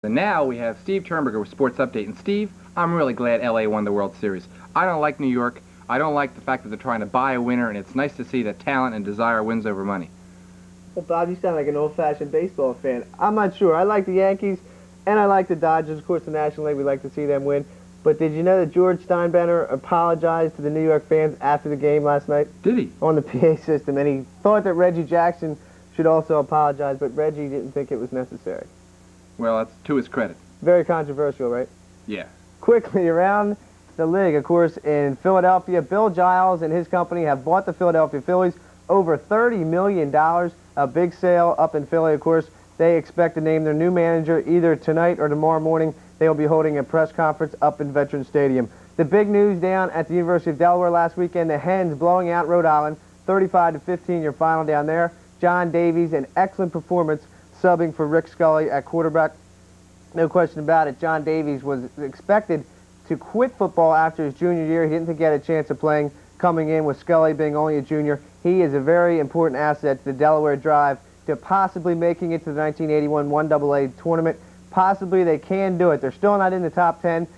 And now we have Steve Turnberger with Sports Update. And Steve, I'm really glad LA won the World Series. I don't like New York. I don't like the fact that they're trying to buy a winner, and it's nice to see that talent and desire wins over money. Well, Bob, you sound like an old-fashioned baseball fan. I'm not sure. I like the Yankees, and I like the Dodgers. Of course, the National League, we like to see them win. But did you know that George Steinbrenner apologized to the New York fans after the game last night? Did he? On the PA system, and he thought that Reggie Jackson should also apologize, but Reggie didn't think it was necessary. Well, that's to his credit. Very controversial, right? Yeah. Quickly, around the league, of course, in Philadelphia, Bill Giles and his company have bought the Philadelphia Phillies over $30 million. A big sale up in Philly, of course. They expect to name their new manager either tonight or tomorrow morning. They will be holding a press conference up in Veterans Stadium. The big news down at the University of Delaware last weekend, the Hens blowing out Rhode Island, 35-15 your final down there. John Davies, an excellent performance, subbing for Rick Scully at quarterback. No question about it. John Davies was expected to quit football after his junior year. He didn't think he had a chance of playing, coming in with Scully being only a junior. He is a very important asset to the Delaware drive to possibly making it to the 1981 1AA tournament. Possibly they can do it. They're still not in the top 10.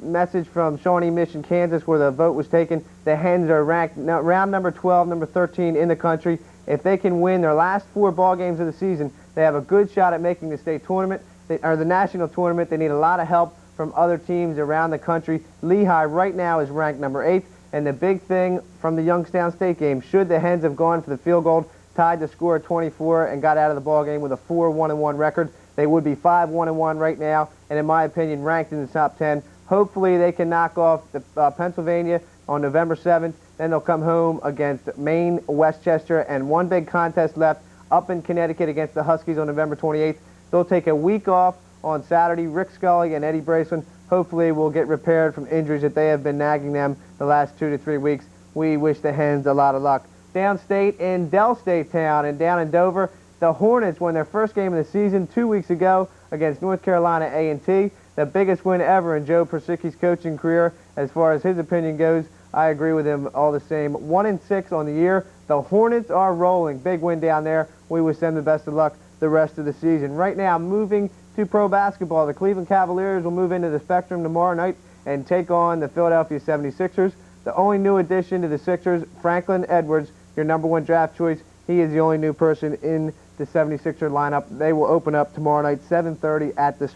Message from Shawnee Mission, Kansas, where the vote was taken. The Hens are ranked round number 12, number 13 in the country. If they can win their last 4 ball games of the season, they have a good shot at making the state tournament, or the national tournament. They need a lot of help from other teams around the country. Lehigh right now is ranked number 8. And the big thing from the Youngstown State game, should the Hens have gone for the field goal, tied the score at 24 and got out of the ball game with a 4-1-1 record, they would be 5-1-1 right now, and in my opinion, ranked in the top 10. Hopefully they can knock off the, Pennsylvania on November 7th. Then they'll come home against Maine, Westchester, and one big contest left up in Connecticut against the Huskies on November 28th. They'll take a week off on Saturday. Rick Scully and Eddie Braceland hopefully will get repaired from injuries that they have been nagging them the last 2 to 3 weeks. We wish the Hens a lot of luck. Downstate in Del State Town and down in Dover, the Hornets won their first game of the season 2 weeks ago against North Carolina A&T. The biggest win ever in Joe Persicki's coaching career as far as his opinion goes. I agree with him all the same. 1-6 on the year. The Hornets are rolling. Big win down there. We wish them the best of luck the rest of the season. Right now, moving to pro basketball, the Cleveland Cavaliers will move into the Spectrum tomorrow night and take on the Philadelphia 76ers. The only new addition to the Sixers, Franklin Edwards, your #1 draft choice. He is the only new person in the 76er lineup. They will open up tomorrow night, 7:30 at the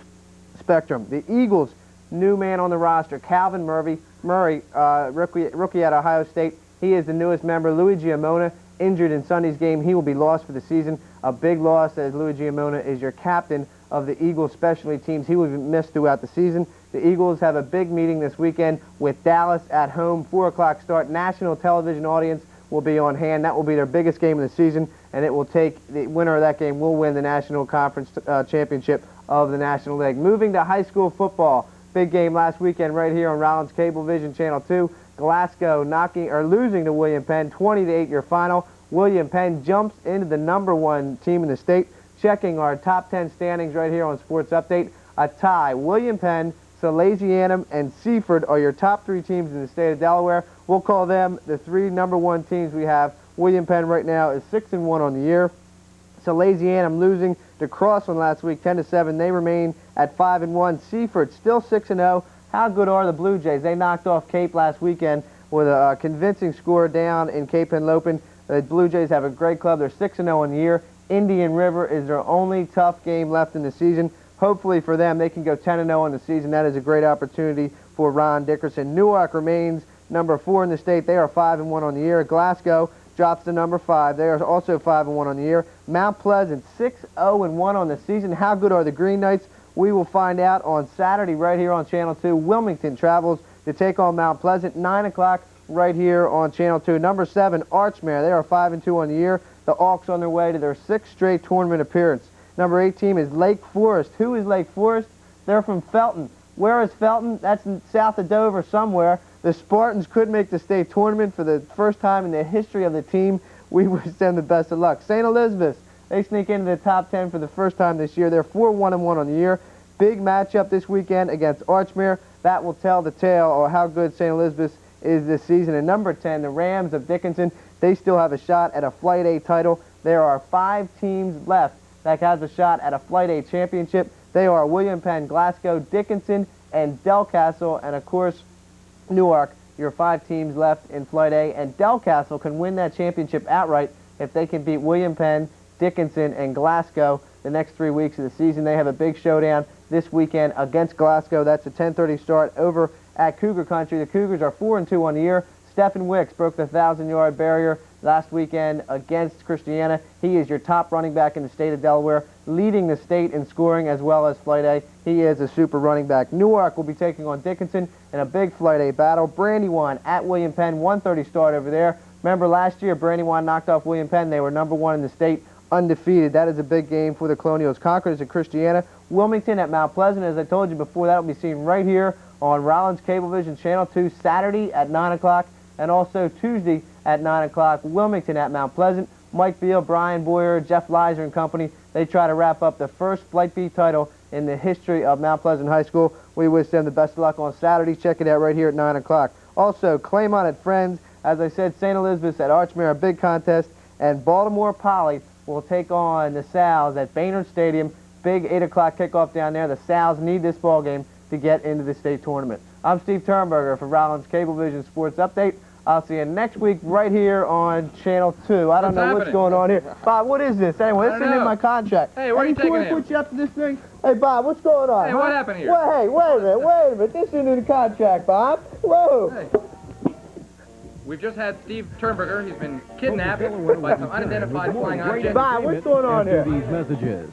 Spectrum. The Eagles, new man on the roster, Calvin Murray, rookie at Ohio State. He is the newest member. Louis Giamona, injured in Sunday's game. He will be lost for the season. A big loss, as Louis Giamona is your captain of the Eagles specialty teams. He will be missed throughout the season. The Eagles have a big meeting this weekend with Dallas at home, 4 o'clock start. National television audience will be on hand. That will be their biggest game of the season, and it will take the winner of that game will win the National Conference Championship of the National League. Moving to high school football, big game last weekend right here on Rollins Cablevision Channel 2. Glasgow losing to William Penn, 20-8 your final. William Penn jumps into the #1 team in the state. Checking our top 10 standings right here on Sports Update. A tie. William Penn, Salesianum, and Seaford are your top 3 teams in the state of Delaware. We'll call them the 3 #1 teams we have. William Penn right now is 6-1 on the year. Salesianum losing to Crossland last week, 10-7. They remain at 5-1. Seaford still 6-0. How good are the Blue Jays? They knocked off Cape last weekend with a convincing score down in Cape Henlopen. The Blue Jays have a great club. They're 6-0 on the year. Indian River is their only tough game left in the season. Hopefully for them, they can go 10-0 on the season. That is a great opportunity for Ron Dickerson. Newark remains #4 in the state. They are 5-1 on the year. Glasgow drops to #5. They are also 5-1 on the year. Mount Pleasant 6-0-1 on the season. How good are the Green Knights? We will find out on Saturday right here on Channel 2. Wilmington travels to take on Mount Pleasant, 9 o'clock right here on Channel 2. #7, Archmere. They are 5-2 on the year. The Auks on their way to their 6th straight tournament appearance. #8 team is Lake Forest. Who is Lake Forest? They're from Felton. Where is Felton? That's south of Dover somewhere. The Spartans could make the state tournament for the first time in the history of the team. We wish them the best of luck. St. Elizabeth, they sneak into the top 10 for the first time this year. They're 4-1-1 on the year. Big matchup this weekend against Archmere. That will tell the tale or how good St. Elizabeth is this season. And #10, the Rams of Dickinson. They still have a shot at a Flight A title. There are 5 teams left that has a shot at a Flight A championship. They are William Penn, Glasgow, Dickinson, and Delcastle, and of course, Newark. Your 5 teams left in Flight A, and Delcastle can win that championship outright if they can beat William Penn, Dickinson, and Glasgow the next 3 weeks of the season. They have a big showdown this weekend against Glasgow. That's a 10:30 start over at Cougar Country. The Cougars are 4-2 on the year. Stephen Wicks broke the 1,000-yard barrier last weekend against Christiana. He is your top running back in the state of Delaware, leading the state in scoring as well as Flight A. He is a super running back. Newark will be taking on Dickinson in a big Flight A battle. Brandywine at William Penn, 1:30 start over there. Remember last year, Brandywine knocked off William Penn. They were #1 in the state, undefeated. That is a big game for the Colonials. Concord is at Christiana. Wilmington at Mount Pleasant. As I told you before, that will be seen right here on Rollins Cablevision Channel 2 Saturday at 9 o'clock. And also Tuesday at 9 o'clock, Wilmington at Mount Pleasant. Mike Beal, Brian Boyer, Jeff Leiser and company, they try to wrap up the first Flight B title in the history of Mount Pleasant High School. We wish them the best of luck on Saturday. Check it out right here at 9 o'clock. Also, Claymont at Friends. As I said, St. Elizabeth's at Archmere, a big contest. And Baltimore Poly will take on the Sows at Baynard Stadium. Big 8 o'clock kickoff down there. The Sows need this ball game to get into the state tournament. I'm Steve Turnberger for Rollins Cablevision Sports Update. I'll see you next week right here on Channel 2. I don't know what's going on here. Bob, what is this? Anyway, this isn't in my contract. Hey, where are you taking him? Put you up to this thing? Hey, Bob, what's going on? Hey, what happened here? Well, hey, wait a minute. This isn't in the contract, Bob. Whoa. Hey. We've just had Steve Turnberger. He's been kidnapped by some unidentified flying object. Bob, what's going on here? These messages.